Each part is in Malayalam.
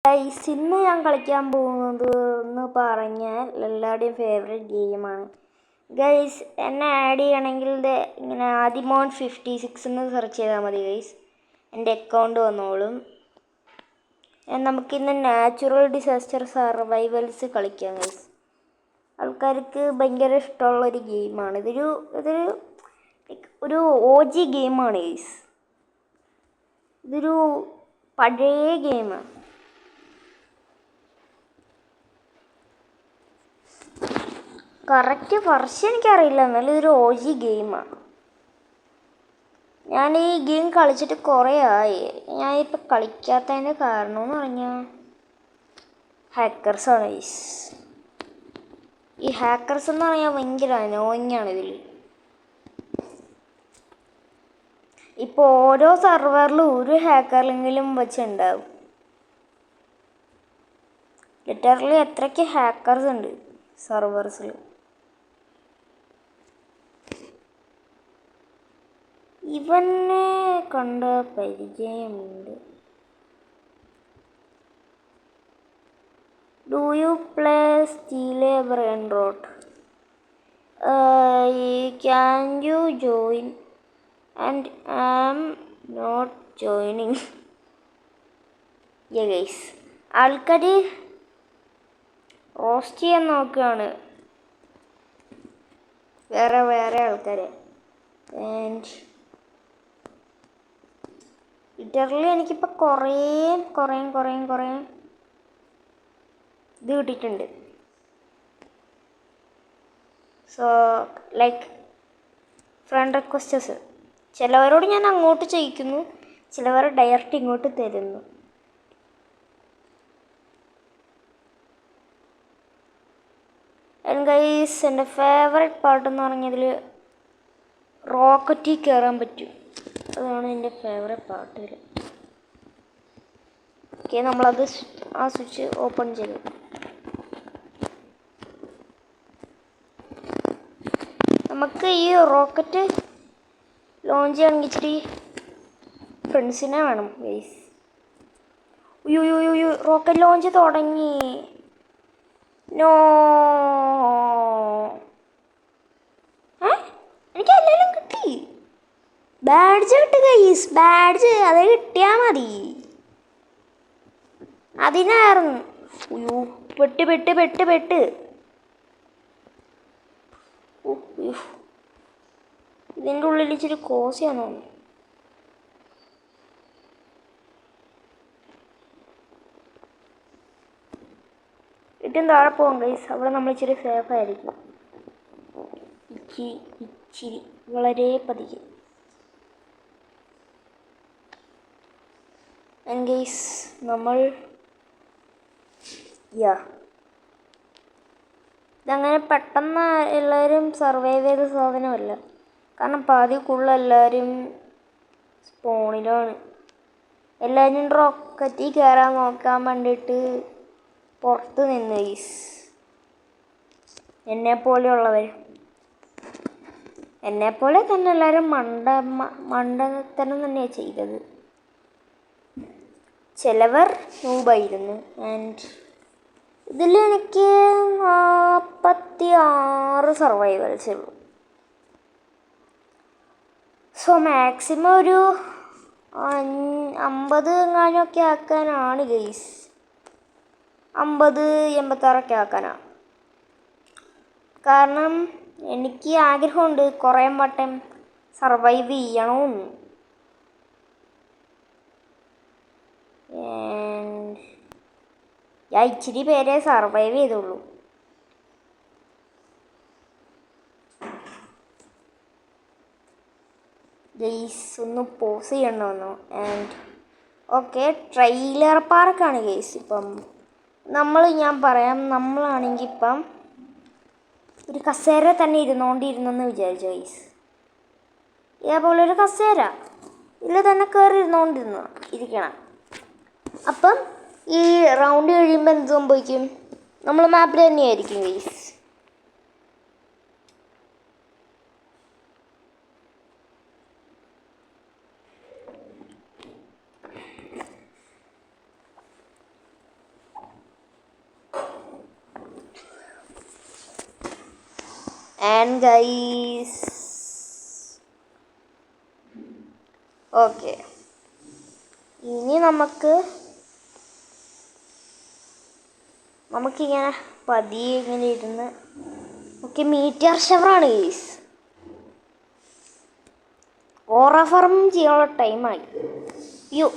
ഗൈസ് ഇന്ന് ഞാൻ കളിക്കാൻ പോകുന്നത് എന്ന് പറഞ്ഞാൽ എല്ലാവരുടെയും ഫേവറേറ്റ് ഗെയിമാണ്. ഗൈസ് എന്നെ ആഡ് ചെയ്യണമെങ്കിൽ ഇങ്ങനെ ആദിമോൻ 56 എന്ന് സെർച്ച് ചെയ്താൽ മതി ഗൈസ്. എൻ്റെ അക്കൗണ്ട് വന്നോളും. നമുക്കിന്ന് നാച്ചുറൽ ഡിസാസ്റ്റർ സർവൈവൽസ് കളിക്കാം ഗൈസ്. ആൾക്കാർക്ക് ഭയങ്കര ഇഷ്ടമുള്ളൊരു ഗെയിമാണ്. ഇതൊരു OG ഗെയിമാണ് ഗൈസ്. ഇതൊരു പഴയ ഗെയിമാണ്. കറക്റ്റ് വർഷം എനിക്കറിയില്ല, എന്നാലും ഇതൊരു OG ഗെയിമാണ്. ഞാൻ ഈ ഗെയിം കളിച്ചിട്ട് കുറേ ആയി. ഞാനിപ്പോൾ കളിക്കാത്തതിൻ്റെ കാരണം എന്ന് പറഞ്ഞാൽ ഹാക്കേഴ്സാണ് ഗൈസ്. ഈ ഹാക്കേഴ്സ് എന്ന് പറഞ്ഞാൽ ഭയങ്കര അനോയിങ്ങാണ് ഇതിൽ. ഇപ്പോൾ ഓരോ സെർവറിലും ഒരു ഹാക്കറിലെങ്കിലും വെച്ചുണ്ടാവും. ലിറ്ററലി എത്രയ്ക്ക് ഹാക്കേഴ്സ് ഉണ്ട് സെർവേഴ്സിൽ. ഇവനെ കണ്ട പരിചയമുണ്ട്. Do you play Steal a Brainrot? Can you join? And I am not joining. Guys ആൾക്കാർ റോസ്റ്റ് ചെയ്യാൻ നോക്കുകയാണ് വേറെ ആൾക്കാരെ. ആൻഡ് ലിറ്ററലി എനിക്കിപ്പോൾ കുറേ ഇത് കിട്ടിയിട്ടുണ്ട്. സോ ലൈക്ക് ഫ്രണ്ട് റിക്വസ്റ്റസ് ചിലവരോട് ഞാൻ അങ്ങോട്ട് ചെയ്യിക്കുന്നു, ചിലവർ ഡയറക്റ്റ് ഇങ്ങോട്ട് തരുന്നു. ഗൈസ് എൻ്റെ ഫേവറേറ്റ് പാർട്ട് എന്ന് പറഞ്ഞതിൽ റോക്കറ്റിൽ കയറാൻ പറ്റും. അതാണ് എൻ്റെ ഫേവറേറ്റ് പാർട്ടിൽ. ഓക്കെ, നമ്മളത് ആ സ്വിച്ച് ഓപ്പൺ ചെയ്തു. നമുക്ക് ഈ റോക്കറ്റ് ലോഞ്ച് ചെയ്യണമെങ്കിൽ ഇച്ചിരി ഫ്രണ്ട്സിനെ വേണം ഗൈസ്. റോക്കറ്റ് ലോഞ്ച് തുടങ്ങി. നോ, എനിക്ക് എല്ലാം കിട്ടി. ബാഡ്ജ് കിട്ടി ഗൈസ്. ബാഡ്ജ് അത് കിട്ടിയാൽ മതി. അതിനായിരുന്നു പെട്ട് ഇതിൻ്റെ ഉള്ളിൽ ഇച്ചിരി കോസിയാണോ? ഏറ്റവും താഴെ പോകും ഗൈസ്. അവിടെ നമ്മൾ ഇച്ചിരി സേഫ് ആയിരിക്കും. ഇച്ചിരി വളരെ പതിയെ. ഗൈസ് നമ്മൾ ഇതങ്ങനെ പെട്ടെന്ന് എല്ലാവരും സർവൈവ് ചെയ്ത സാധനമല്ല. കാരണം പാതിക്കുള്ള എല്ലാവരും സ്പോണിലാണ്. എല്ലാവരും റോക്കറ്റിൽ കയറാൻ നോക്കാൻ വേണ്ടിയിട്ട് പുറത്ത് നിന്ന് ഗൈസ്. എന്നെപ്പോലെ തന്നെ എല്ലാവരും മണ്ടത്തരം തന്നെയാണ് ചെയ്തത്. ചിലവർ നൂബായിരുന്നു. ആൻഡ് ഇതിൽ എനിക്ക് 46 സർവൈവൽസേ ഉള്ളൂ. സോ മാക്സിമം ഒരു 50 എങ്ങാനൊക്കെ ആക്കാനാണ് ഗൈസ്. 50-86 ആക്കാനാണ്. കാരണം എനിക്ക് ആഗ്രഹമുണ്ട് കുറേ വട്ടം സർവൈവ് ചെയ്യണമെന്ന്. ഞാൻ ഇച്ചിരി പേരെ സർവൈവ് ചെയ്തുള്ളൂ. ഗൈസ് ഒന്ന് പോസ് ചെയ്യണമെന്നോ? ആൻഡ് ഓക്കെ, ട്രെയിലർ പാർക്കാണ് ഗൈസ്. ഇപ്പം ഞാൻ പറയാം, നമ്മളാണെങ്കിൽ ഇപ്പം ഒരു കസേര തന്നെ ഇരുന്നെന്ന് വിചാരിച്ചു ഗൈസ്. ഇതേപോലൊരു കസേര ഇതിൽ തന്നെ കയറി ഇരിക്കണം. അപ്പം ഈ റൗണ്ട് കഴിയുമ്പോൾ എന്ത് സംഭവിക്കും? നമ്മൾ മാപ്പിൽ തന്നെയായിരിക്കും ഗൈസ്. ആൻഡ് ഗൈസ് ഓക്കെ, ഇനി നമുക്കിങ്ങനെ പതിയെ ഇങ്ങനെ ഇരുന്ന് ഓക്കെ മീറ്റിയർ ഷവറാണ് ഗൈസ്. ഓറ ഫാം ചെയ്യാനുള്ള ടൈമായി. യോ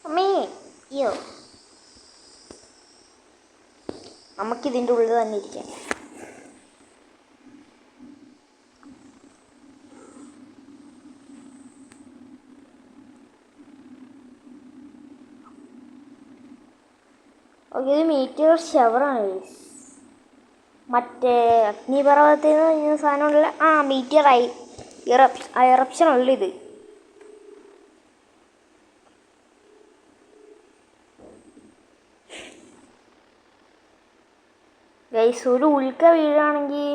അമ്മേ, യോ നമുക്കിതിൻ്റെ ഉള്ളിൽ തന്നെ ഇരിക്കാം. ഓക്കെ, ഇത് മീറ്റിയർ ഷവറാണ് ഗൈസ്. മറ്റേ അഗ്നിപർവ്വതത്തിൽ നിന്ന് കഴിഞ്ഞ സാധനമുള്ള മീറ്റിയർ എറപ്ഷൻ ഉള്ള ഇത്. ഗൈസ് ഒരു ഉൽക്ക വീഴാണെങ്കിൽ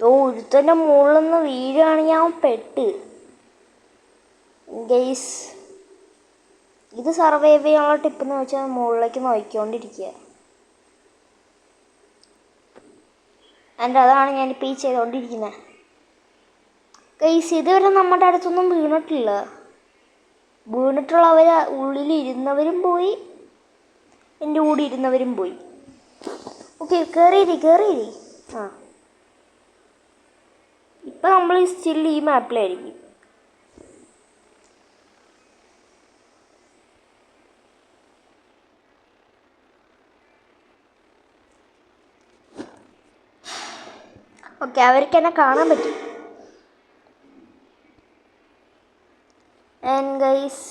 ഒരുത്തൻ്റെ മുകളിൽ നിന്ന് വീഴുകയാണെങ്കിൽ അവൻ പെട്ട്. ഗൈസ് ഇത് സർവൈവ് ചെയ്യാനുള്ള ടിപ്പ് എന്ന് വെച്ചാൽ മുകളിലേക്ക് നോക്കിക്കൊണ്ടിരിക്കുക. ആൻഡ് അതാണ് ഞാനിപ്പോൾ ഈ ചെയ്തുകൊണ്ടിരിക്കുന്നത്. ഗൈസ് ഇതുവരെ നമ്മുടെ അടുത്തൊന്നും വീണിട്ടില്ല. വീണിട്ടുള്ളവർ ഉള്ളിലിരുന്നവരും പോയി, എൻ്റെ കൂടെ ഇരുന്നവരും പോയി. ഓക്കെ, കയറിയിരി. ഇപ്പം നമ്മൾ സ്റ്റിൽ ഈ മാപ്പിലായിരിക്കും. ഓക്കെ, അവർക്ക് എന്നെ കാണാൻ പറ്റും. ആൻഡ് ഗൈസ്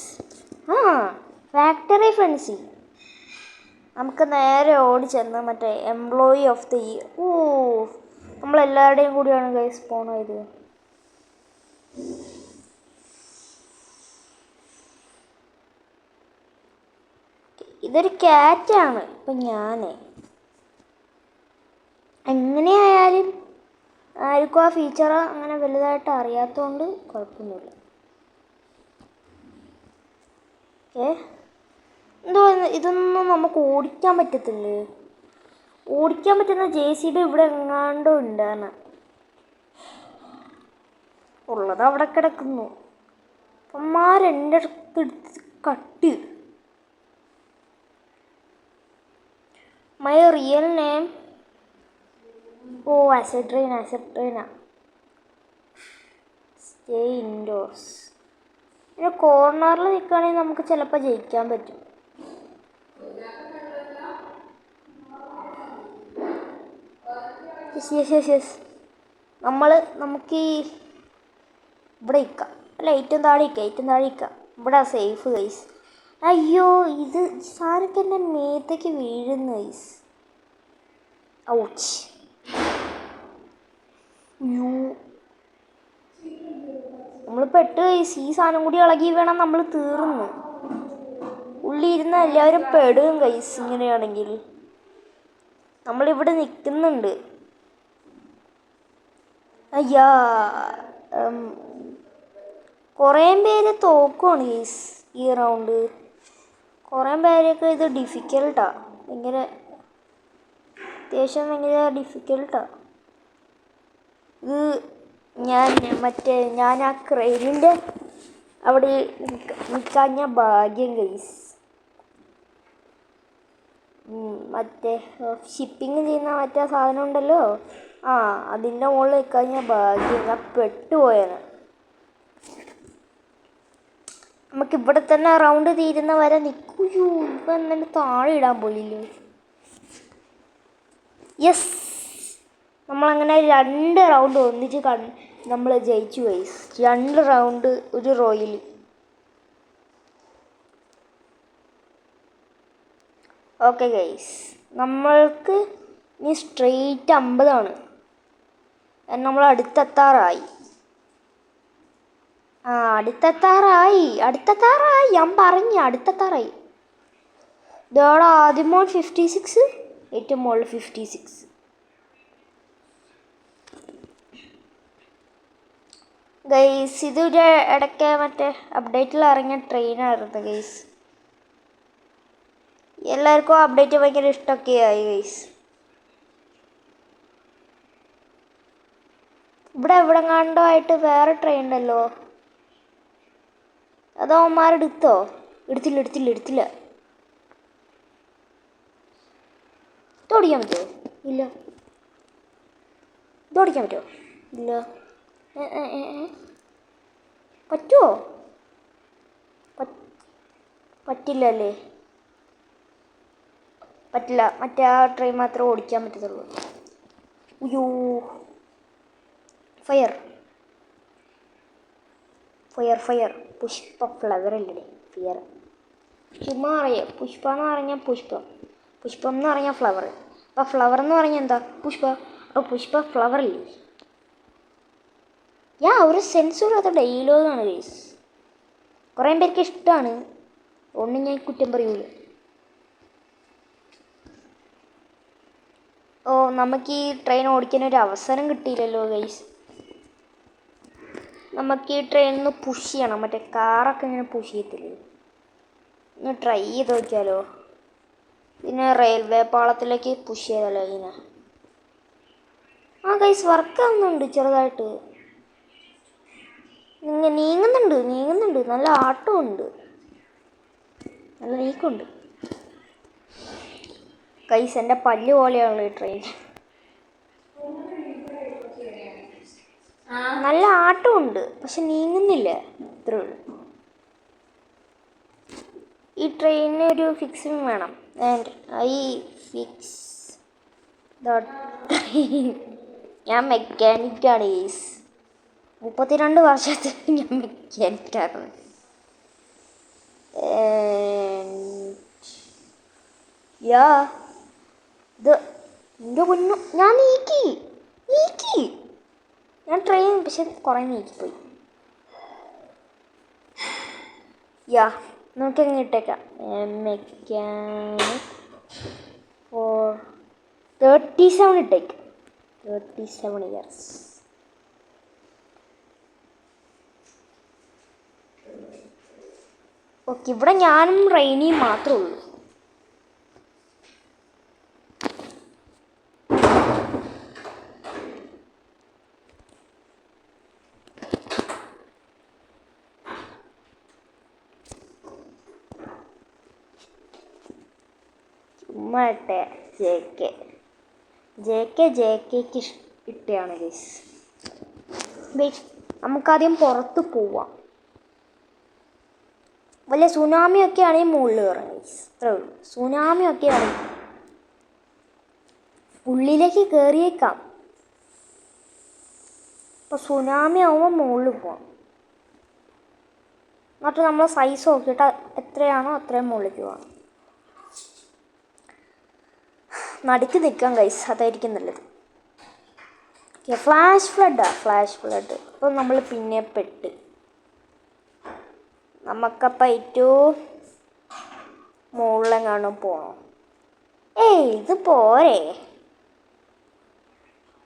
ഫാക്ടറി ഫ്രണ്ട്സി നമുക്ക് നേരെ ഓടി ചെന്ന് മറ്റേ എംപ്ലോയി ഓഫ് ദി ഇയർ. നമ്മളെല്ലാവരുടെയും കൂടിയാണ് ഗൈസ് പോണത്. ഇതൊരു ക്യാറ്റാണ്. ഇപ്പം ഞാൻ എങ്ങനെയായാലും ആർക്കും ആ ഫീച്ചർ അങ്ങനെ വലുതായിട്ട് അറിയാത്തതുകൊണ്ട് കുഴപ്പമൊന്നുമില്ല. എന്തോ ഇതൊന്നും നമുക്ക് ഓടിക്കാൻ പറ്റത്തില്ലേ? ഓടിക്കാൻ പറ്റുന്ന JCB ഇവിടെ എങ്ങാണ്ടോ ഉണ്ടാണ് ഉള്ളത്. അവിടെ കിടക്കുന്നു. അമ്മമാരെൻ്റെ അടുത്ത് എടുത്ത് കട്ട്. മൈ റിയൽ നെയിം അസെട്രീന. Stay indoors. പിന്നെ കോർണറിൽ നിൽക്കുകയാണെങ്കിൽ നമുക്ക് ചിലപ്പോൾ ജയിക്കാൻ പറ്റും. യെസ് നമുക്ക് ഇവിടെ ഇരിക്കാം. അല്ല ഏറ്റവും താഴെ ഇരിക്കാം. ഇവിടെ സേഫ് ഗൈസ്. അയ്യോ, ഇത് സാരൊക്കെ എൻ്റെ മേത്തേക്ക് വീഴുന്നു ഗൈസ്. ഔച്ച്. അയ്യോ, നമ്മൾ പെട്ട് ഗൈസ്. ഈ സാധനം കൂടി ഇളകി വേണം നമ്മൾ തീർന്നു. ഉള്ളിൽ ഇരുന്ന എല്ലാവരും പെടും ഗൈസ്. ഇങ്ങനെയാണെങ്കിൽ നമ്മളിവിടെ നിൽക്കുന്നുണ്ട്. അയ്യാ, കുറേ പേര് തോക്കുവാണ് ഗൈസ് ഈ റൗണ്ട്. കുറേ പേരൊക്കെ ഇത് ഡിഫിക്കൽട്ടാണ്. അത്യാവശ്യം ഭയങ്കര ഡിഫിക്കൽട്ടാണ് ഇത്. ഞാൻ ആ ക്രെയിനിൻ്റെ അവിടെ നിൽക്കാഞ്ഞ ഭാഗ്യം ഗൈസ്. മറ്റേ ഷിപ്പിങ് ചെയ്യുന്ന മറ്റേ സാധനം ഉണ്ടല്ലോ, അതിൻ്റെ മുകളിൽ നിൽക്കാഞ്ഞ ഭാഗ്യം. ഞാൻ പെട്ടുപോയാണ്. നമുക്കിവിടെ തന്നെ റൗണ്ട് തീരുന്ന വരെ നിൽക്കൂ. ഇപ്പം എന്നിട്ട് താഴെ ഇടാൻ പോയില്ലോ. യെസ്, നമ്മളങ്ങനെ 2 റൗണ്ട് ഒന്നിച്ച് നമ്മൾ ജയിച്ചു ഗൈസ്. 2 റൗണ്ട് ഒരു റോയിൽ. ഓക്കെ ഗൈസ്, നമ്മൾക്ക് ഇനി സ്ട്രെയിറ്റ് 50 നമ്മൾ അടുത്തെത്താറായി. ഞാൻ പറഞ്ഞു അടുത്തെത്താറായി. ഇതോടെ ആദ്യമോ 56. ഏറ്റവും മുകളിൽ 56. ഗൈസ് ഇതൊരു ഇടയ്ക്ക് മറ്റേ അപ്ഡേറ്റിൽ ഇറങ്ങിയ ട്രെയിനായിരുന്നു ഗൈസ്. എല്ലാവർക്കും അപ്ഡേറ്റ് ഭയങ്കര ഇഷ്ടമൊക്കെ ആയി ഗൈസ്. ഇവിടെ എവിടെങ്ങാണ്ടോ ആയിട്ട് വേറെ ട്രെയിൻ ഉണ്ടല്ലോ. അതോ അവന്മാരെടുത്തോ? എടുത്തില്ല. ഇതോടിക്കാൻ പറ്റുമോ? ഇല്ല. ഇതോടിക്കാൻ പറ്റുമോ? ഇല്ല. പറ്റുമോ? പറ്റില്ലല്ലേ? പറ്റില്ല. മറ്റേ ആ ട്രെയിൻ മാത്രമേ ഓടിക്കാൻ പറ്റത്തുള്ളൂ. അയ്യോ. ഫയർ പുഷ്പ ഫ്ലവർ അല്ലേ? ഫിയർ ചുമ്മാ അറിയാം. പുഷ്പ എന്ന് പറഞ്ഞാൽ പുഷ്പം എന്ന് പറഞ്ഞാൽ ഫ്ലവർ. അപ്പോൾ ഫ്ലവർ എന്ന് പറഞ്ഞാൽ എന്താ? പുഷ്പ. അപ്പോൾ പുഷ്പ ഫ്ലവർ അല്ലേ? ഒരു സെൻസൂറാത്ത ഡയലോഗാണ് ഗൈസ്. കുറേ പേർക്ക് ഇഷ്ടമാണ്. ഒന്നും ഞാൻ കുറ്റം പറയൂല. നമുക്ക് ഈ ട്രെയിൻ ഓടിക്കാനൊരു അവസരം കിട്ടിയില്ലല്ലോ ഗൈസ്. നമുക്ക് ഈ ട്രെയിനിൽ പുഷ് ചെയ്യണം. മറ്റേ കാറൊക്കെ ഇങ്ങനെ പുഷ് ചെയ്യത്തില്ലേ? ഒന്ന് ട്രൈ ചെയ്ത് നോക്കിയാലോ. പിന്നെ റെയിൽവേ പാളത്തിലേക്ക് പുഷ് ചെയ്താലോ ഇങ്ങനെ? ഗൈസ് വർക്കാവുന്നുണ്ട് ചെറുതായിട്ട്. നീങ്ങുന്നുണ്ട്. നല്ല ആട്ടമുണ്ട്. നല്ല നീക്കമുണ്ട് ഗൈസ്. എൻ്റെ പല്ല് പോലെയാണല്ലോ ഈ ട്രെയിൻ. നല്ല ആട്ടമുണ്ട്, പക്ഷെ നീങ്ങുന്നില്ല. ഇത്രേ ഉള്ളൂ. ഈ ട്രെയിനിന് ഒരു ഫിക്സിങ് വേണം. And I fix the train. ഞാൻ മെക്കാനിക്കാണ് ഗൈസ്. 32 വർഷത്തിൽ ഞാൻ മെക്കാനിക്കാണ്. ഇത് എൻ്റെ പൊന്നു. ഞാൻ നീക്കി ഞാൻ ട്രെയിൻ പക്ഷെ കുറേ നീക്കിപ്പോയി. നമുക്കങ്ങ് ഇട്ടേക്കാം. മെക്കാനിക് ഫോർ 37 ഇട്ടേക്കാം. 37 ഇയേഴ്സ്. ഓക്കെ, ഇവിടെ ഞാനും റെയിനിയും മാത്രമേ ഉള്ളൂ. ചുമ്മാട്ടെ ജെ കെക്ക് ഇട്ടയാണ് ഗൈസ്. നമുക്കാദ്യം പുറത്ത് പോവാം. വല്ല സുനാമിയൊക്കെ ആണെങ്കിൽ മുകളിൽ കയറാം ഗൈസ്. അത്രേ ഉള്ളൂ. സുനാമിയൊക്കെ ആണെങ്കിൽ ഉള്ളിലേക്ക് കയറിയേക്കാം. അപ്പോൾ സുനാമി ആവുമ്പോൾ മുകളിൽ പോവാം. എന്നിട്ട് നമ്മൾ സൈസ് നോക്കിയിട്ട് എത്രയാണോ അത്രയും മുകളിലേക്ക് പോകാം. നടുക്ക് നിൽക്കാം ഗൈസ്, അതായിരിക്കും നല്ലത്. Flash flood. അപ്പോൾ നമ്മൾ പിന്നെ പെട്ട്. നമുക്കപ്പോൾ ഏറ്റവും മുകളിലെങ്ങാനും പോകണം. ഇത് പോരെ.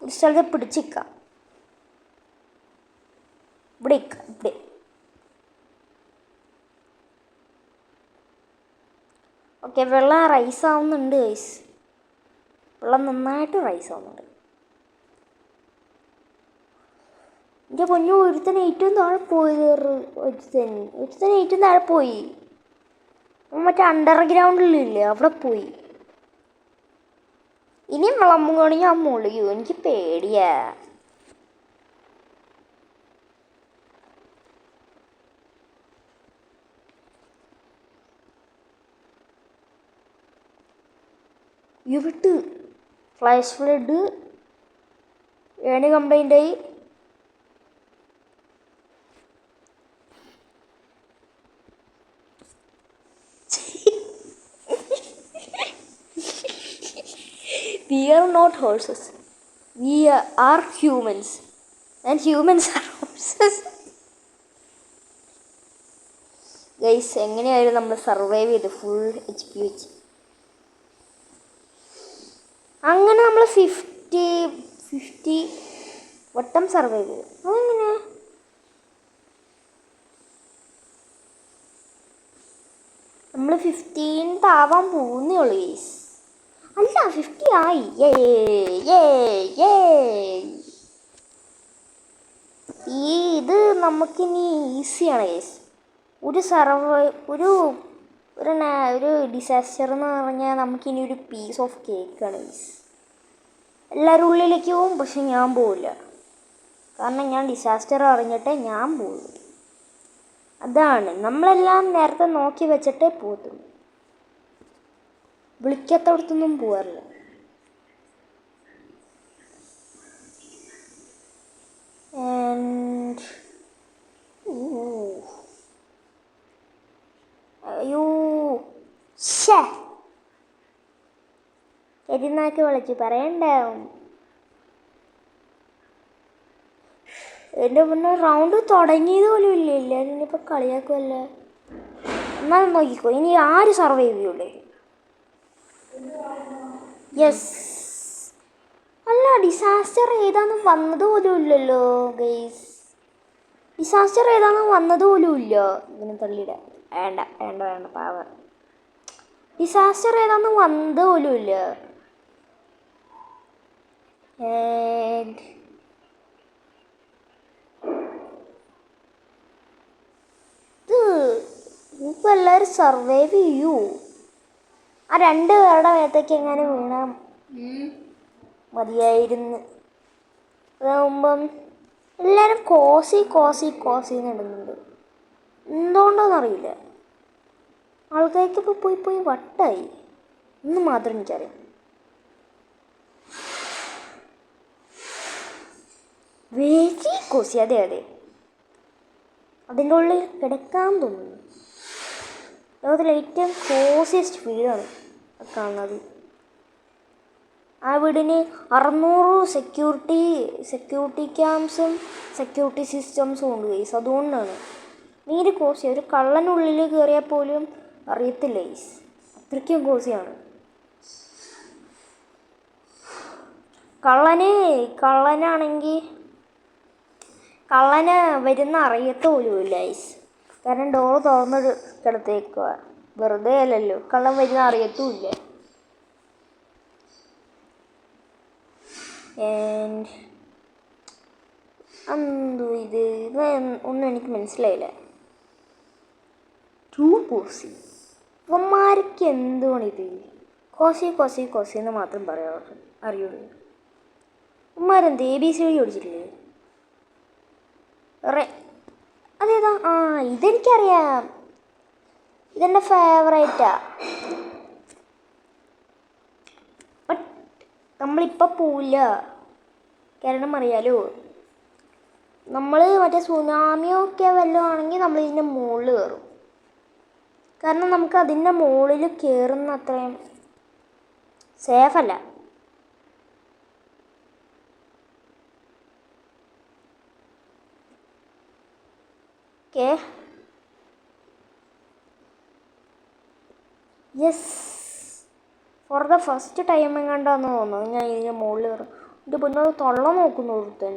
ഒരു സ്ഥലത്ത് പിടിച്ചിക്കാം. ഇവിടെ ഓക്കെ. വെള്ളം റൈസ് ആവുന്നുണ്ട് ഗൈസ്. വെള്ളം നന്നായിട്ട് റൈസ് ആവുന്നുണ്ട്. എൻ്റെ പൊന്നു, ഒരുത്തനെ ഏറ്റവും താഴെ പോയി. ഒരുത്തനെ ഏറ്റവും താഴെ പോയി. മറ്റേ അണ്ടർഗ്രൗണ്ടിലില്ലേ അവിടെ പോയി. ഇനിയും വെള്ളം മുങ്ങുകയാണെങ്കിൽ ആ മുളിയോ. എനിക്ക് പേടിയാ. വിട്ട് ഫ്ലാഷ് ഫ്ലഡ് ഏണി കംപ്ലൈൻ്റ് ആയി. We are not horses. We are humans. And humans are horses. Guys, എങ്ങനെയായാലും നമ്മൾ സർവൈവ് ചെയ്ത് ഫുൾ HP വെച്ച്. അങ്ങനെ നമ്മൾ 50 വട്ടം സർവൈവ് ചെയ്തു. അതെങ്ങനെ? നമ്മൾ 15th ആവാൻ പോകുന്നേ ഉള്ളൂ ഗൈസ്. അല്ല 50 ആയി. ഇത് നമുക്കിനി ഈസിയാണ് ഗൈസ്. ഒരു ഡിസാസ്റ്റർ എന്ന് പറഞ്ഞാൽ നമുക്കിനി ഒരു പീസ് ഓഫ് കേക്കാണ് ഗൈസ്. എല്ലാവരും ഉള്ളിലേക്ക് പോവും, പക്ഷെ ഞാൻ പോവില്ല. കാരണം ഞാൻ ഡിസാസ്റ്റർ അറിഞ്ഞിട്ടേ ഞാൻ പോവുള്ളൂ. അതാണ്, നമ്മളെല്ലാം നേരത്തെ നോക്കി വെച്ചിട്ടേ പോകത്തുള്ളൂ. വിളിക്കാത്തടത്തൊന്നും പോകാറില്ല. അയ്യോ പെരുന്നാക്ക് വിളിച്ച് പറയണ്ടാവും. എൻ്റെ മുന്നേ റൗണ്ട് തുടങ്ങിയത് പോലും ഇല്ല. എല്ലാവരും ഇനിയിപ്പോൾ കളിയാക്കുമല്ലേ. എന്നാലും നോക്കിക്കോ, ഇനി ആര് സർവൈവ് ചെയ്യുള്ളേ? യെസ്. അല്ല, ഡിസാസ്റ്റർ ഏതാന്ന് വന്നത് പോലും ഇല്ലല്ലോ ഗൈസ്. ഡിസാസ്റ്റർ ഏതാന്ന് വന്നത് പോലും ഇല്ല. ഇതിന് തള്ളിയിട വേണ്ട വേണ്ട വേണ്ട പാവ. ഡിസാസ്റ്റർ ഏതാന്ന് വന്നത് പോലും ഇല്ല. ഇപ്പം എല്ലാവരും സർവൈവ് ചെയ്യൂ. ആ 2 പേരുടെ മേത്തേക്ക് എങ്ങനെ വീണാൽ മതിയായിരുന്നു. അതാകുമ്പം എല്ലാവരും കോസിന്ന് ഇടുന്നുണ്ട്. എന്തുകൊണ്ടോന്നറിയില്ല. ആൾക്കാർക്ക് ഇപ്പോൾ പോയി വട്ടായി എന്ന് മാത്രം എനിക്കറിയാം. വെരി കോസി. അതെ അതിൻ്റെ ഉള്ളിൽ കിടക്കാൻ തോന്നുന്നു. ലോകത്തിലെ ഏറ്റവും കോസിയസ്റ്റ് വീടാണ് കാണുന്നത്. ആ വീടിന് 600 സെക്യൂരിറ്റി ക്യാമ്പ്സും സെക്യൂരിറ്റി സിസ്റ്റംസും ഉണ്ട് ഗൈസ്. അതുകൊണ്ടാണ് നീര് കോസി. ഒരു കള്ളനുള്ളിൽ കയറിയാൽ പോലും അറിയത്തില്ല ഗൈസ്. അത്രയ്ക്കും കോസിയാണ്. കള്ളനാണെങ്കിൽ കള്ളന് വരുന്ന അറിയത്തോലുമില്ല ഗൈസ്. കാരണം ഡോറ് തുറന്നൊരു കിടത്തേക്കുക. വെറുതെ അല്ലല്ലോ, കള്ളൻ വരുന്ന അറിയത്തുമില്ല. ഇത് ഒന്നും എനിക്ക് മനസ്സിലായില്ല. കോസി ഇവന്മാർക്ക് എന്തുകൊണ്ടിത് കോസി എന്ന് മാത്രം പറയാറ് അറിയുള്ളൂ. ഇവന്മാരെന്ത് ABCD ഓടിച്ചിട്ടില്ലേ? അതേതാ? ഇതെനിക്കറിയാം. ഇതെൻ്റെ ഫേവറേറ്റാ. ബട്ട് നമ്മളിപ്പോൾ പോവില്ല. കാരണം അറിയാലോ, നമ്മൾ മറ്റേ സുനാമിയൊക്കെ വല്ലതും ആണെങ്കിൽ നമ്മൾ ഇതിൻ്റെ മുകളിൽ കയറും. കാരണം നമുക്ക് അതിൻ്റെ മുകളിൽ കയറുന്ന അത്രയും സേഫല്ല. Okay, yes. For the first time എങ്ങാണ്ടാന്ന് തോന്നുന്നു ഞാൻ ഇതിൻ്റെ മുകളിൽ കയറും. എൻ്റെ പിന്നെ തൊള്ള നോക്കുന്നു. ഒരുത്തൻ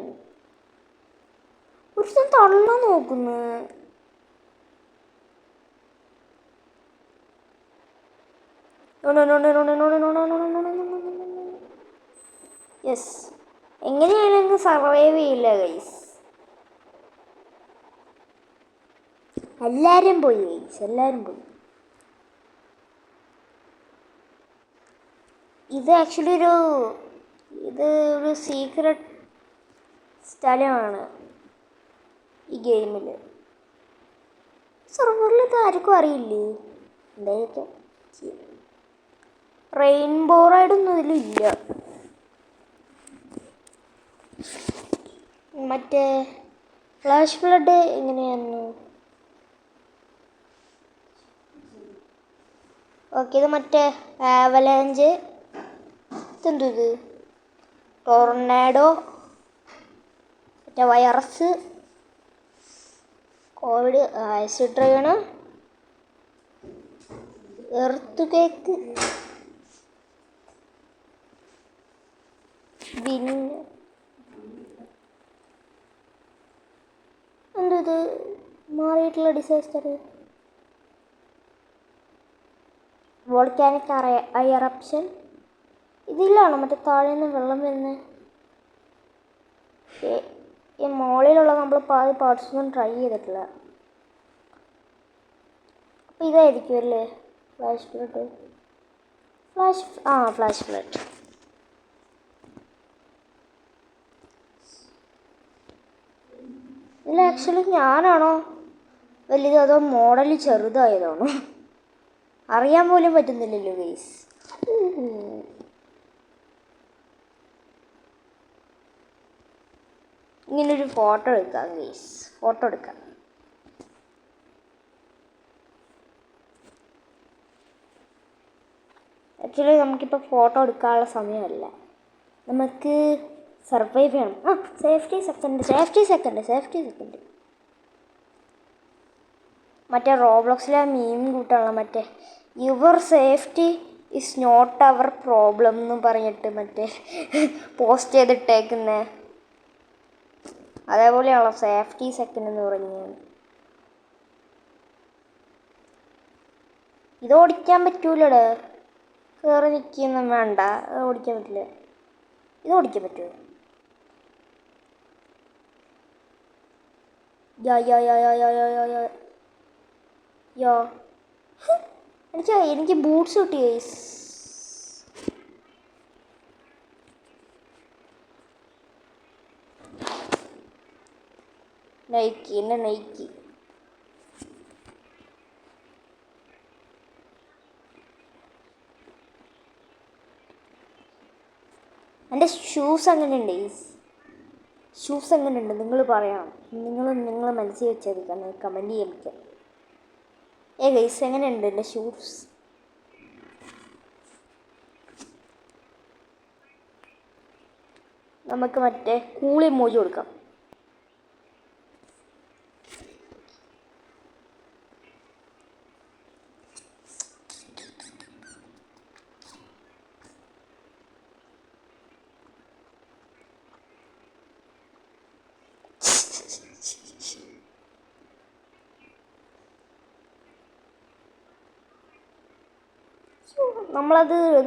തൊള്ള നോക്കുന്നു. യെസ്. എങ്ങനെയാണെങ്കിൽ സർവൈവ് ചെയ്യില്ല ഗൈസ്. എല്ലാവരും പോയി ഗൈസ്, എല്ലാവരും പോയി. ഇത് ആക്ച്വലി ഒരു സീക്രട്ട് സ്ഥലമാണ് ഈ ഗെയിമിൽ. സെർവറിൽ ഇത് ആർക്കും അറിയില്ലേ? എന്തായിരിക്കും? റെയിൻബോ റൈഡൊന്നും ഇതിലില്ല. മറ്റേ ഫ്ലാഷ് ഫ്ലഡ് എങ്ങനെയായിരുന്നു? ഓക്കെ, ഇത് മറ്റേ ആവലാഞ്ച്. ഇതെന്തത്? ടോർണാഡോ, മറ്റേ virus, Covid, acid rain, earthquake. Disaster? Volcanic eruption. ഇതിലാണോ മറ്റേ താഴെ നിന്ന് വെള്ളം വരുന്നത്? ഈ മോളിലുള്ള നമ്മൾ പാതി പാർട്സ് ഒന്നും ട്രൈ ചെയ്തിട്ടില്ല. അപ്പോൾ ഇതായിരിക്കും അല്ലേ ഫ്ലാഷ് ഫ്ലഡ്? Flash flood. ഇതിൽ ആക്ച്വലി ഞാനാണോ വലുത് അതോ മോഡൽ ചെറുതായതാണോ അറിയാൻ പോലും പറ്റുന്നില്ലല്ലോ ഗൈസ്. ഇങ്ങനൊരു ഫോട്ടോ എടുക്കാം ഗൈസ്. ഫോട്ടോ എടുക്കാം. ആക്ച്വലി നമുക്കിപ്പോൾ ഫോട്ടോ എടുക്കാനുള്ള സമയമല്ല, നമുക്ക് സർവൈവ് ചെയ്യണം. Safety second. മറ്റേ റോബ്ലോക്സിലെ മീം കൂട്ടാണല്ലോ, മറ്റേ your safety is not our problem എന്ന് പറഞ്ഞിട്ട് മറ്റേ പോസ്റ്റ് ചെയ്തിട്ടേക്കുന്നേ. അതേപോലെയാണല്ലോ സേഫ്റ്റി സെക്കൻഡ് എന്ന് പറഞ്ഞത്. ഇത് ഓടിക്കാൻ പറ്റൂലടേ. കയറി നിൽക്കൊന്നും വേണ്ട, അത് ഓടിക്കാൻ പറ്റില്ല. ഇത് ഓടിക്കാൻ പറ്റുമോ? എനിക്ക് ബൂട്ട്സ് കിട്ടി ഗൈസ്. നൈക്കി. എൻ്റെ ഷൂസ് എങ്ങനെയുണ്ട് ഗൈസ്? നിങ്ങൾ പറയണം. നിങ്ങൾ മനസ്സിൽ വെച്ചേക്കാം, കമൻറ്റ് ചെയ്യിക്കാം. ഗൈസ് എങ്ങനെയുണ്ട് എൻ്റെ ഷൂസ്? നമുക്ക് മറ്റേ കൂളി മോജി കൊടുക്കാം.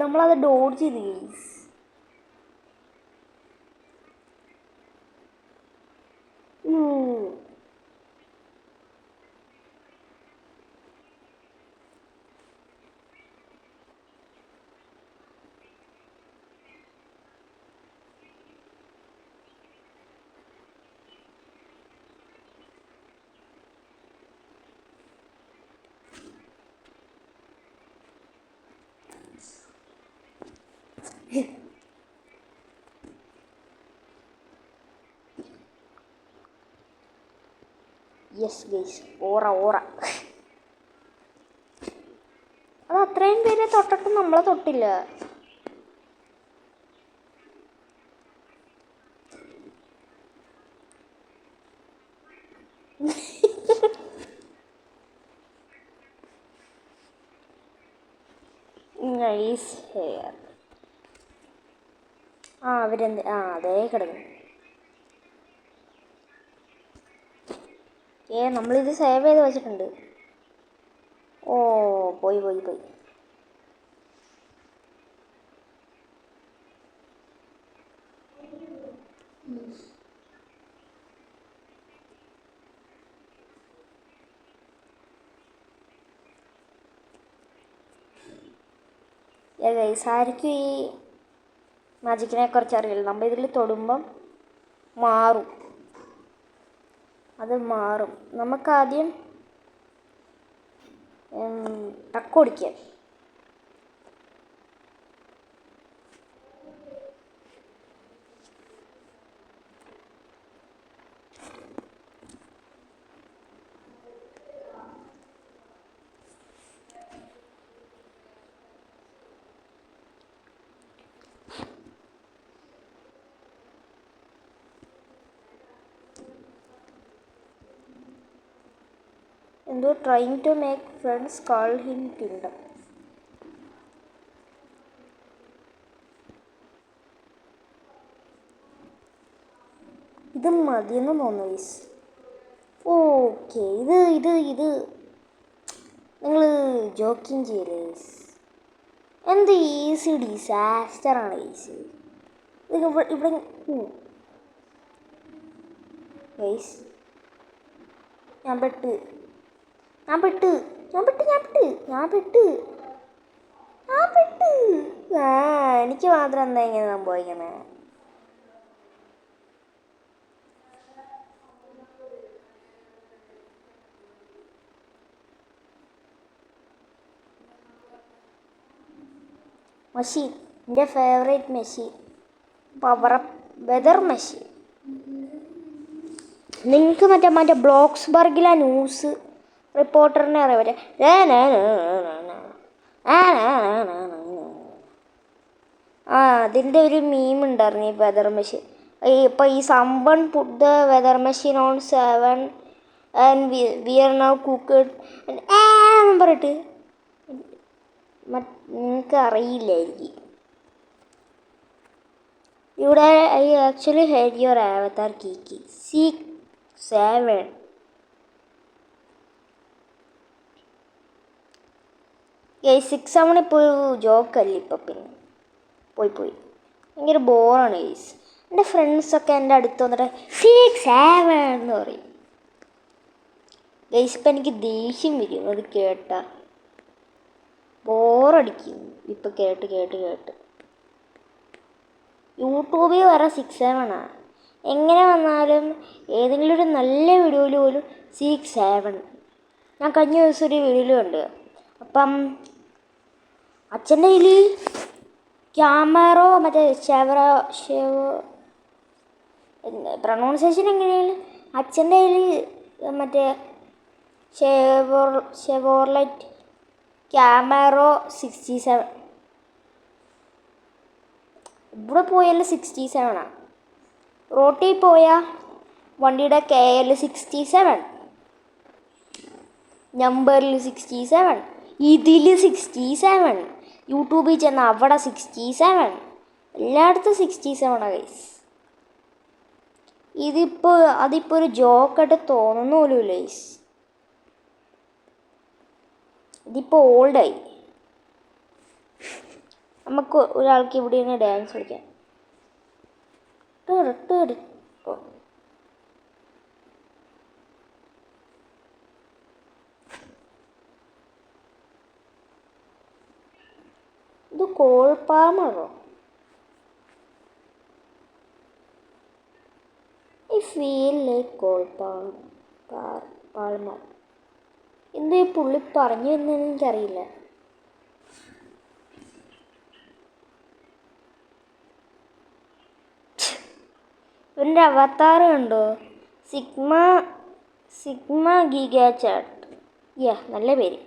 നമ്മളത് ഡോഡ്ജ് ചെയ്ത് ഗൈസ്. യെസ് ഗൈസ്, ഓറ. അത് അത്രയും പേരെ തൊട്ടിട്ട് നമ്മളെ തൊട്ടില്ല. Nice hair. അവരെന്ത് അതേ കിടന്നു. നമ്മളിത് സേവ് ചെയ്ത് വെച്ചിട്ടുണ്ട്. പോയി. ആർക്കും ഈ മാജിക്കിനെ കുറിച്ച് അറിയില്ല. നമ്മൾ ഇതിൽ തൊടുമ്പം മാറും. നമുക്കാദ്യം ടക്കോടിക്കാം. എന്തോ trying to make friends call him kingdom. ഇത് മതിയെന്ന് തോന്നുന്നു ഗൈസ്. ഓക്കെ, ഇത് നിങ്ങൾ ജോക്കിങ് ചെയ്യല്ലേ? എന്ത് ഈസി ഡിസാസ്റ്ററാണ് ഈസി. ഇവിടെ ഗൈസ് ഞാൻ പെട്ട് എനിക്ക് മാത്രം എന്താ ഇങ്ങനെ സംഭവിക്കണേ? മെഷീൻ, എൻ്റെ ഫേവറേറ്റ് മെഷീൻ, വെതർ മെഷീൻ. നിങ്ങൾക്ക് മറ്റേ ബ്ലോക്സ്ബർഗിലെ ന്യൂസ് റിപ്പോർട്ടറിനെ അറിയാൻ പറ്റും. അതിൻ്റെ ഒരു മീം ഉണ്ടായിരുന്നു ഈ വെതർ മെഷീൻ. ഇപ്പോൾ ഈ someone put the weather machine on 7 and we are now cooked എന്നും പറഞ്ഞിട്ട് നിങ്ങൾക്ക് അറിയില്ലായിരിക്കും. ഇവിടെ I actually heard your avatar കീക്കി 6-7. ഈ 6-7 ഇപ്പോൾ ജോക്കല്ല, ഇപ്പം പിന്നെ പോയി ഭയങ്കര ബോറാണ് ഗൈസ്. എൻ്റെ ഫ്രണ്ട്സൊക്കെ എൻ്റെ അടുത്ത് വന്നിട്ട് 6-7 എന്ന് പറയും ഗൈസ്. ഇപ്പം എനിക്ക് ദേഷ്യം വരും അത് കേട്ടാ. ബോറടിക്കും ഇപ്പം കേട്ട്. യൂട്യൂബിൽ വരെ 6-7 എങ്ങനെ വന്നാലും ഏതെങ്കിലും ഒരു നല്ല വീഡിയോയിൽ പോലും 6-7. ഞാൻ കഴിഞ്ഞ ദിവസം ഒരു വീഡിയോയിൽ കണ്ടു. അപ്പം അച്ഛൻ്റെ കയ്യിൽ ക്യാമറോ മറ്റേ പ്രൊണൗൺസിയേഷൻ എങ്ങനെയാണ്? അച്ഛൻ്റെ കയ്യിൽ മറ്റേ ഷെവോർലെറ്റ് ക്യാമറോ 67. ഇവിടെ പോയാൽ 67. റോട്ടിൽ പോയാൽ വണ്ടിയുടെ KL 67, നമ്പറിൽ 67, ഇതിൽ 67, യൂട്യൂബിൽ ചെന്ന് അവിടെ 67, എല്ലായിടത്തും 67 ഗൈസ്. അതിപ്പോൾ ഒരു ജോക്കായിട്ട് തോന്നുന്നു പോലും ഗൈസ്. ഇതിപ്പോൾ ഓൾഡായി. നമുക്ക് ഒരാൾക്ക് ഇവിടെ നിന്ന് ഡാൻസ് കളിക്കാം. ഇത് കോൾപ്പാമാണോ? I feel like കോൾപ്പാമ. എന്താ ഈ പുള്ളി പറഞ്ഞു വരുന്നതെന്ന് എനിക്കറിയില്ല. ഇവൻ്റെ അവതാർ കണ്ടോ? Sigma giga chad. നല്ല പേര്.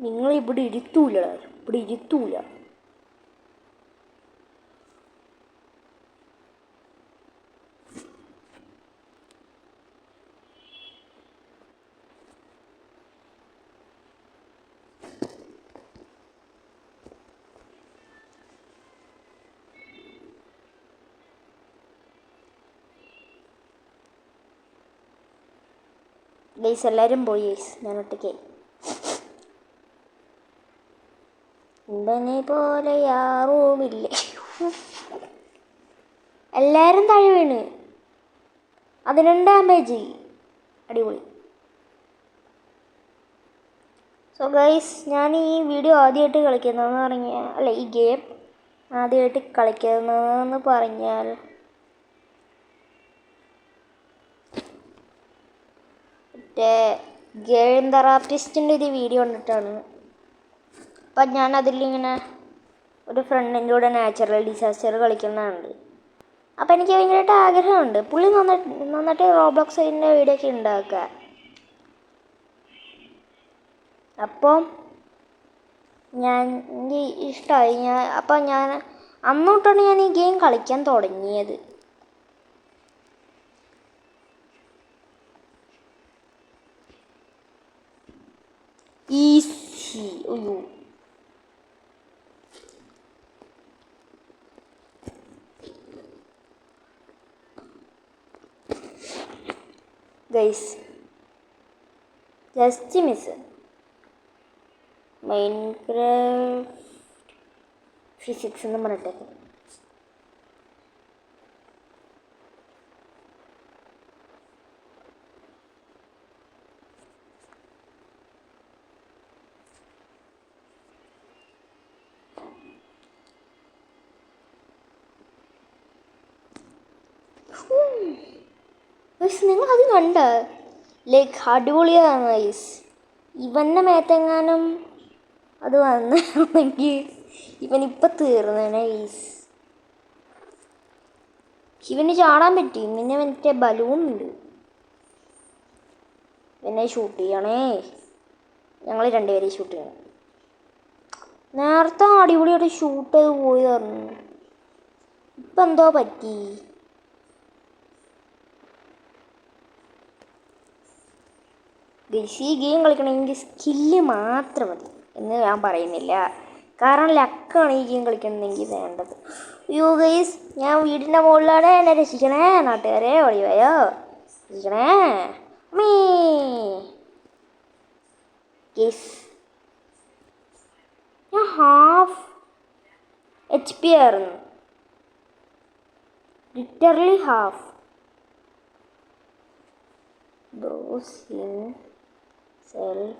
നിങ്ങളിവിടെ ഇരുത്തൂല. ഗൈസ് എല്ലാവരും പോയി ഗൈസ്, ഞാൻ ഒറ്റയ്ക്കായി. ഇവനെ പോലെ യാറുമില്ലേ. എല്ലാവരും താഴെ വീണ്. 11 ഡാമേജ്. അടിപൊളി. സോ ഗൈസ്, ഞാൻ ഈ വീഡിയോ ആദ്യമായിട്ട് കളിക്കുന്നതെന്ന് പറഞ്ഞാൽ, അല്ല ഈ ഗെയിം ആദ്യമായിട്ട് കളിക്കുന്നതെന്ന് പറഞ്ഞാൽ മറ്റേ ഗെയിം തെറാപ്പിസ്റ്റിൻ്റെ ഒരു വീഡിയോ കണ്ടിട്ടാണ്. അപ്പം ഞാൻ അതിലിങ്ങനെ ഒരു ഫ്രണ്ടിൻ്റെ കൂടെ നാച്ചുറൽ ഡിസാസ്റ്റർ കളിക്കുന്നതുണ്ട്. അപ്പം എനിക്ക് ഭയങ്കരമായിട്ട് ആഗ്രഹമുണ്ട് പുള്ളി നന്നായിട്ട് റോബ്ലോക്സിൻ്റെ വീഡിയോ ഒക്കെ ഉണ്ടാക്കുക. അപ്പം എനിക്ക് ഇഷ്ടമായി. ഞാൻ അന്നോട്ടാണ് ഞാൻ ഈ ഗെയിം കളിക്കാൻ തുടങ്ങിയത്. ഈസി. അയ്യോ, guys just miss. Minecraft physics എന്ന് പറഞ്ഞിട്ടേക്ക്. നിങ്ങളത് കണ്ട ലൈക്ക് അടിപൊളിയാണ് ഗൈസ്. ഇവൻ്റെ മേത്തെങ്ങാനും അത് വന്നെങ്കിൽ ഇവനിപ്പം തീർന്നേനെ ഗൈസ്. ഇവന് ചാടാൻ പറ്റി. പിന്നെ മറ്റേ ബലൂൺ ഉണ്ട്. എന്നെ ഷൂട്ട് ചെയ്യണേ. ഞങ്ങൾ രണ്ടുപേരെയും ഷൂട്ട് ചെയ്യണം. നേരത്തെ അടിപൊളിയായിട്ട് ഷൂട്ട് ചെയ്ത് പോയി പറഞ്ഞു. ഇപ്പം എന്തോ പറ്റി. ഗൈസ് ഈ ഗെയിം കളിക്കണമെങ്കിൽ സ്കില്ല് മാത്രം മതി എന്ന് ഞാൻ പറയുന്നില്ല. കാരണം ലക്കാണ് ഈ ഗെയിം കളിക്കണമെങ്കിൽ വേണ്ടത്. അയ്യോ ഗൈസ്, ഞാൻ വീടിൻ്റെ മുകളിലാണ്. എന്നെ രക്ഷിക്കണേ നാട്ടുകാരെ. ഒളിവായോ രക്ഷിക്കണേ മീ. ഗൈസ് ഞാൻ ഹാഫ് HP ആയിരുന്നു. Literally half. Those in self-dummy.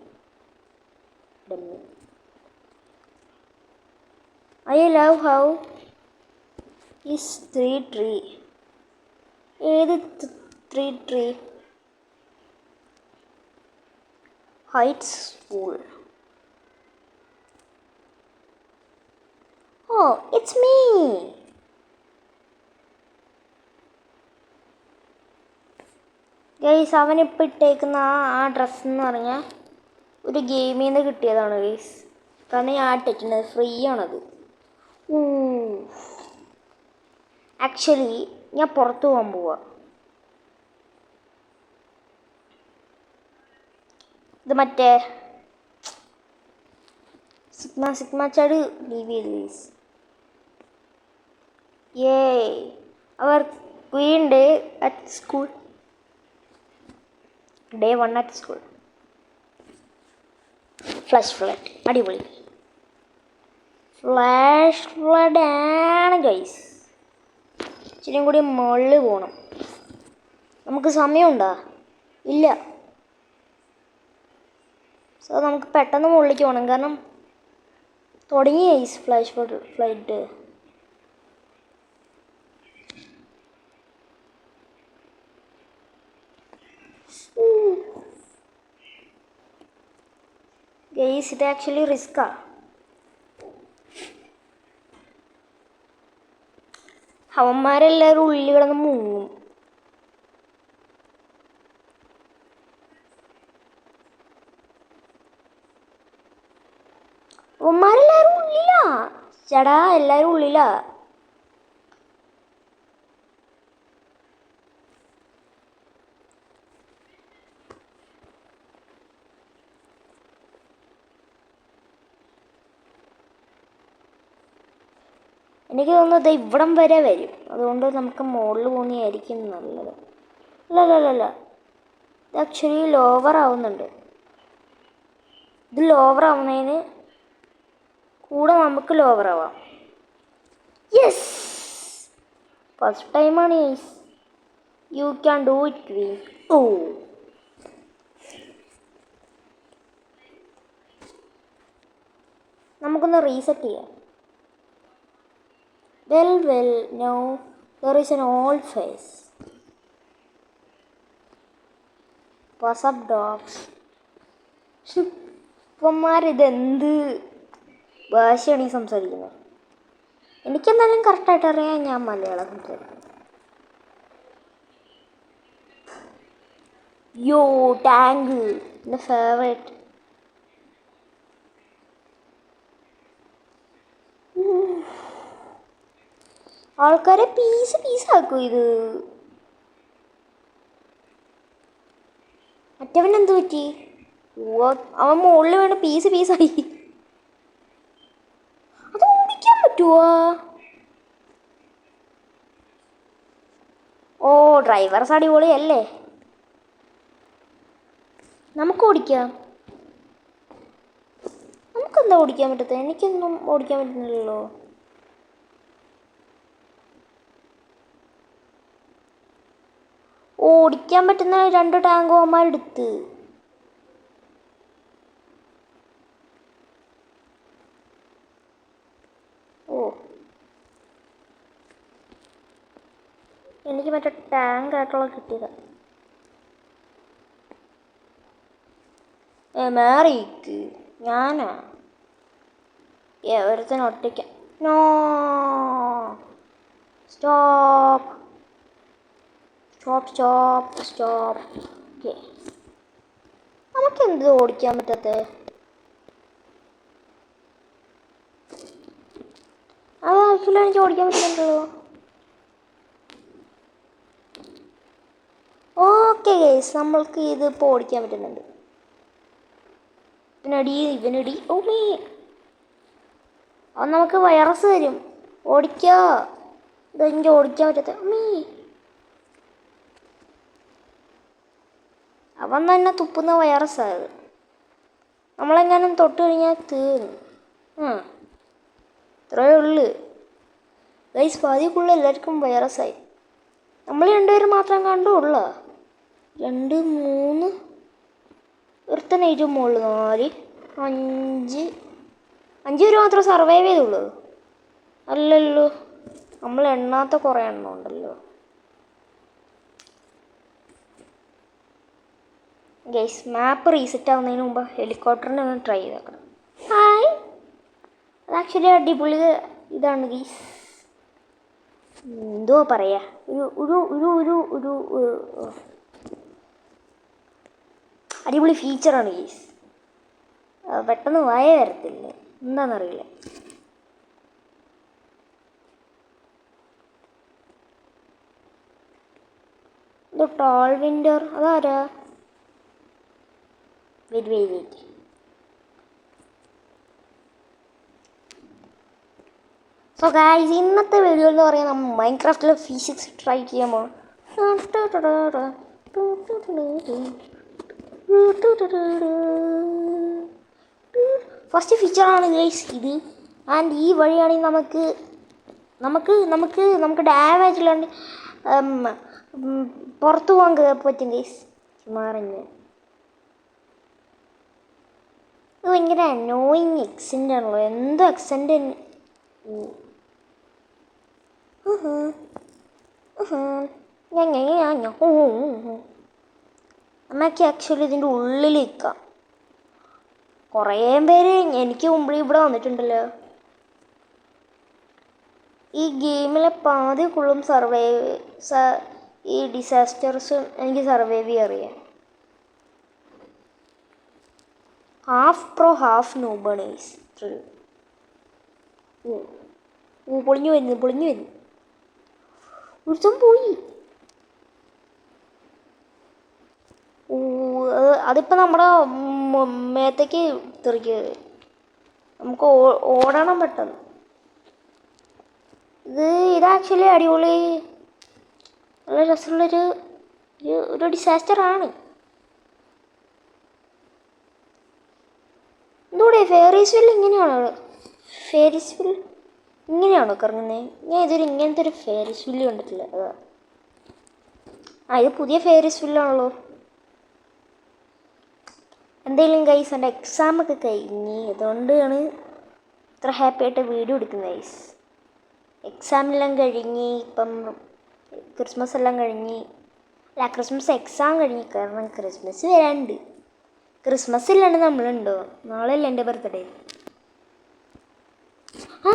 I love how is 3 tree. ഏത് 3 tree? Heights school. Oh, it's me. Guys അവനിപ്പോൾ ഇട്ടേക്കുന്ന ആ ഡ്രസ്സ് എന്ന് പറഞ്ഞാൽ ഒരു ഗെയിമിൽ നിന്ന് കിട്ടിയതാണ് ഗൈസ്. കാരണം ഞാൻ ഇട്ടിട്ടുണ്ട്, ഫ്രീ ആണത്. ആക്ച്വലി ഞാൻ പുറത്ത് പോകാൻ പോവാ. ഇത് മറ്റേ സിഗ്മ ചാട് ലീവ് ചെയ്ത് guys. Our queen day at school. Day 1 at school. Flash flood അടിപൊളി. ഫ്ലാഷ് ഫ്ലഡ് ആണ് ഗൈസ്. ഇച്ചിരിയും കൂടി മുകളിൽ പോകണം. നമുക്ക് സമയമുണ്ടോ? ഇല്ല. സോ നമുക്ക് പെട്ടെന്ന് മുകളിലേക്ക് പോകണം. കാരണം തുടങ്ങി ഗൈസ് ഫ്ലാഷ് ഫ്ലഡ്. ഗൈസ് ഇത് ആക്ച്വലി റിസ്ക്കാ. അവന്മാരെല്ലാവരും ഉള്ളിൽ കിടന്ന് മുങ്ങും. അവന്മാരെല്ലാവരും ഉള്ളിലാ. ചേടാ എല്ലാവരും ഉള്ളിലാ. എനിക്ക് തോന്നുന്നത് ഇവിടം വരെ വരും. അതുകൊണ്ട് നമുക്ക് മുകളിൽ പോകുന്നതായിരിക്കും നല്ലത്. അല്ല ഇത് ആക്ച്വലി ലോവർ ആവുന്നുണ്ട്. ഇത് ലോവർ ആവുന്നതിന് കൂടെ നമുക്ക് ലോവർ ആവാം. യെസ്, ഫസ്റ്റ് ടൈമാണ് yes. You can do it queen. ഓ നമുക്കൊന്ന് റീസെറ്റ് ചെയ്യാം. Well, now there is an old face. What's up, dogs? ഇതെന്ത് ഭാഷയാണ് ഈ സംസാരിക്കുന്നത്? എനിക്കെന്തായാലും കറക്റ്റായിട്ട് അറിയാം. ഞാൻ മലയാളം സംസാരിക്കും. യോ ടാങ്ക് എൻ്റെ ഫേവറേറ്റ്. ആൾക്കാരെ പീസാക്കും ഇത്. മറ്റവൻ എന്ത് പറ്റി? അവൻ മുകളിൽ വേണ്ട പീസായി. അത് ഓടിക്കാൻ പറ്റുമോ? ഓ ഡ്രൈവർസ് അടിപൊളിയല്ലേ. ഓടിക്കാം. നമുക്കെന്താ ഓടിക്കാൻ പറ്റത്തത്? എനിക്കൊന്നും ഓടിക്കാൻ പറ്റുന്നില്ലല്ലോ. ഓടിക്കാൻ പറ്റുന്ന 2 ടാങ്കോമാരെടുത്ത്. ഓ, എനിക്ക് മറ്റേ ടാങ്ക് ആയിട്ടുള്ള കിട്ടിയതാ. മാറിക്ക് ഞാനാ ഒരുത്തന് ഒറ്റയ്ക്ക. No, stop stop stop stop. Okay, നമുക്കെന്ത് ഓടിക്കാൻ പറ്റാത്ത? അത് ആക്ച്വലി എനിക്ക് ഓടിക്കാൻ പറ്റുന്നുണ്ടല്ലോ. ഓക്കെ ഗൈസ്, നമ്മൾക്ക് ഇതിപ്പോൾ ഓടിക്കാൻ പറ്റുന്നുണ്ട്. ഇവനടി ഓമേ, അത് നമുക്ക് വൈറസ് തരും. ഓടിക്കോ, ഇതെനിക്ക് ഓടിക്കാൻ പറ്റാത്ത. അമ്മീ, അവൻ തന്നെ തുപ്പുന്ന വൈറസായത്. നമ്മളെങ്ങാനും തൊട്ട് കഴിഞ്ഞാൽ തീർന്നു. ഇത്രയേ ഉള്ളു ഗൈസ്. പാതിക്കുള്ള എല്ലാവർക്കും വൈറസായി. നമ്മൾ 2 പേര് മാത്രം കണ്ടുള്ള 2 3 ഒരുത്തനേറ്റ് മുകളിൽ 4 5 പേര് മാത്രം സർവൈവ് ചെയ്തുള്ളൂ. അല്ലല്ലോ, നമ്മൾ എണ്ണാത്ത കുറേ എണ്ണം ഉണ്ടല്ലോ ഗൈസ്. മാപ്പ് റീസെറ്റ് ആവുന്നതിന് മുമ്പ് ഹെലികോപ്റ്ററിനെ ഒന്ന് ട്രൈ ചെയ്തേക്കണം. ഹായ്, അത് ആക്ച്വലി അടിപൊളി ഇതാണ് ഗൈസ്. എന്തോ പറയാ, ഒരു ഒരു ഒരു ഒരു അടിപൊളി ഫീച്ചറാണ് ഗൈസ്. പെട്ടെന്ന് വായ വരത്തില്ല, എന്താണെന്നറിയില്ല. ഇത് ടോൾ വിൻഡർ, അതാരാ? വെയിറ്റ്. സോ ഗൈസ്, ഇന്നത്തെ വീഡിയോ എന്ന് പറയുന്നത് നമ്മൾ മൈൻക്രാഫ്റ്റിലെ ഫിസിക്സ് ട്രൈ ചെയ്യാൻ പോകും. ഫസ്റ്റ് ഫീച്ചറാണ് ഗൈസ് ഇത്. ആൻഡ് ഈ വഴിയാണെങ്കിൽ നമുക്ക് ഡാമേജ് ഇല്ലാണ്ട് പുറത്തു പോകാൻ പറ്റും ഗൈസ്. മാറിഞ്ഞ് ഇത് ഭയങ്കര അനോയിങ് എക്സെൻ്റ് ആണല്ലോ. എന്തോ എക്സെൻ്റ്. നമുക്ക് ആക്ച്വലി ഇതിൻ്റെ ഉള്ളിൽ നിൽക്കാം. കുറേ പേര് എനിക്ക് മുമ്പിൽ ഇവിടെ വന്നിട്ടുണ്ടല്ലോ. ഈ ഗെയിമിലെ പാതി ഫുള്ളും ഈ ഡിസാസ്റ്റേഴ്സും എനിക്ക് സർവൈവ് ചെയ്യാൻ അറിയാം. Half pro half noobness. പൊളിഞ്ഞു വരുന്നു. ഒരുത്തം പോയി. അതിപ്പോൾ നമ്മുടെ മേത്തേക്ക് തെറിക്കരുത്. നമുക്ക് ഓടണം പെട്ടെന്ന്. ഇത് ആക്ച്വലി അടിപൊളി നല്ല രസമുള്ളൊരു ഡിസാസ്റ്ററാണ്. എന്തൂടെ ഫെയറീസ് വീൽ ഇങ്ങനെയാണോ കറങ്ങുന്നത്? ഞാൻ ഇതൊരു ഇങ്ങനത്തെ ഒരു ഫെയറീസ് വീല് കണ്ടിട്ടില്ല. അതാ ഇത് പുതിയ ഫെയറീസ് വീലാണല്ലോ. എന്തെങ്കിലും ഗൈസ്, എൻ്റെ എക്സാമൊക്കെ കഴിഞ്ഞ് അതുകൊണ്ടാണ് ഇത്ര ഹാപ്പി ആയിട്ട് വീഡിയോ എടുക്കുന്നത് ഗൈസ്. എക്സാമെല്ലാം കഴിഞ്ഞ് ഇപ്പം ക്രിസ്മസ് എല്ലാം കഴിഞ്ഞ്, ക്രിസ്മസ് എക്സാം കഴിഞ്ഞ്, കാരണം ക്രിസ്മസ് വരാനുണ്ട്. ക്രിസ്മസ് ഇല്ലാണ്ട് നമ്മളുണ്ടോ? നാളെയല്ല എൻ്റെ ബർത്ത്ഡേ.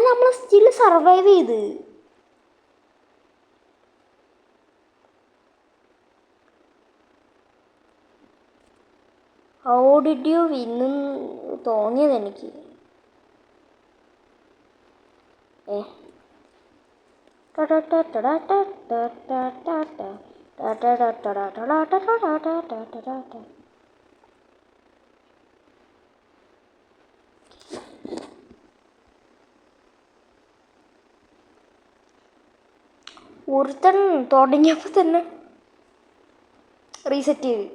നമ്മൾ സ്റ്റിൽ സർവൈവ് ചെയ്ത്. ഹൗ ഡിഡ് യു വിന്ന് തോന്നിയത് എനിക്ക്. ഒരുത്തൻ തുടങ്ങിയപ്പോൾ തന്നെ റീസെറ്റ് ചെയ്ത്.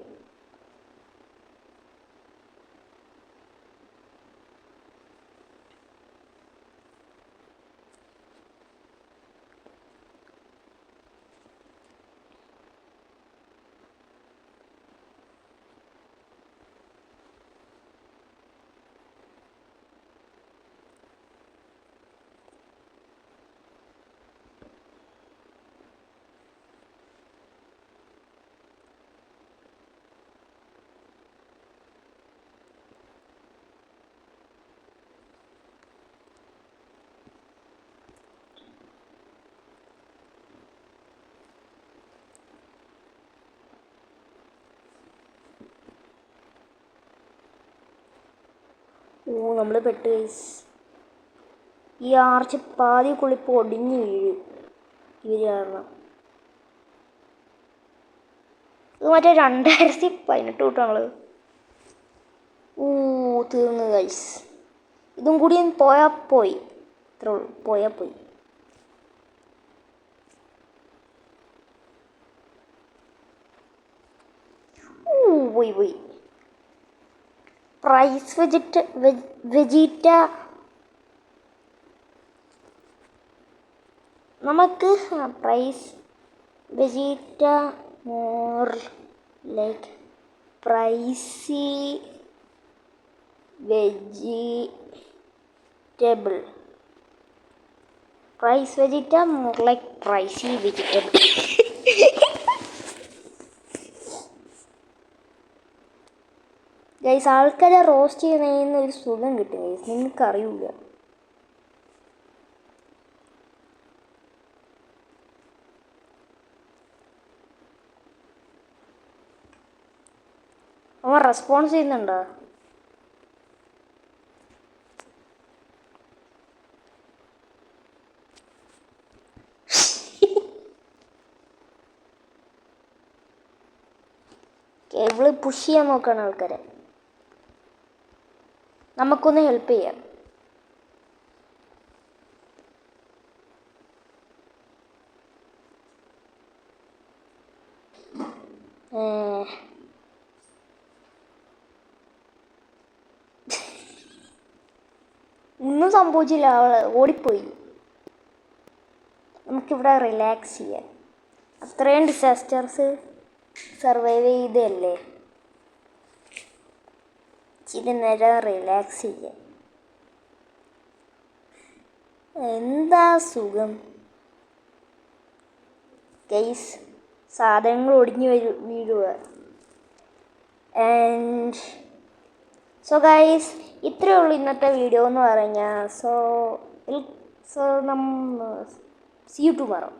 നമ്മൾ പെട്ട് ഗൈസ്. ഈ ആർച്ച് പാതിക്കുള്ളിൽ പൊടിഞ്ഞ് വീഴും ഇവർ കാരണം. ഇത് മറ്റേ 2018 തൊട്ടാണ്. തീർന്നു ഗൈസ്. ഇതും കൂടി പോയാൽ പോയി. ഇത്രേ ഉള്ളൂ, പോയാൽ പോയി. പോയി. പ്രൈസ് വെജിറ്റ നമുക്ക് price Vegeta more like pricey vegetable. Price Vegeta more like pricey vegetable. Guys, ആൾക്കാരെ റോസ്റ്റ് ചെയ്യുന്നതിന് ഒരു സുഖം കിട്ടും ഗൈസ്, നിങ്ങൾക്കറിയില്ല. അവൻ റെസ്പോൺസ് ചെയ്യുന്നുണ്ടോ? കേബിള് പുഷ് ചെയ്യാൻ നോക്കുകയാണ് ആൾക്കാരെ. നമുക്കൊന്ന് ഹെൽപ്പ് ചെയ്യാം. ഒന്നും സംഭവിച്ചില്ല, അവള് ഓടിപ്പോയി. നമുക്കിവിടെ റിലാക്സ് ചെയ്യാം. അത്രയും ഡിസാസ്റ്റേഴ്സ് സർവൈവ് ചെയ്തല്ലേ, ഇച്ചിരി നേരം റിലാക്സ് ചെയ്യാം. എന്താ സുഖം ഗൈസ്. സാധനങ്ങൾ ഒടിഞ്ഞു വീഴുക. ആൻഡ് സോ ഗൈസ്, ഇത്രയേ ഉള്ളൂ ഇന്നത്തെ വീഡിയോ എന്ന് പറഞ്ഞാൽ. So C U tomorrow.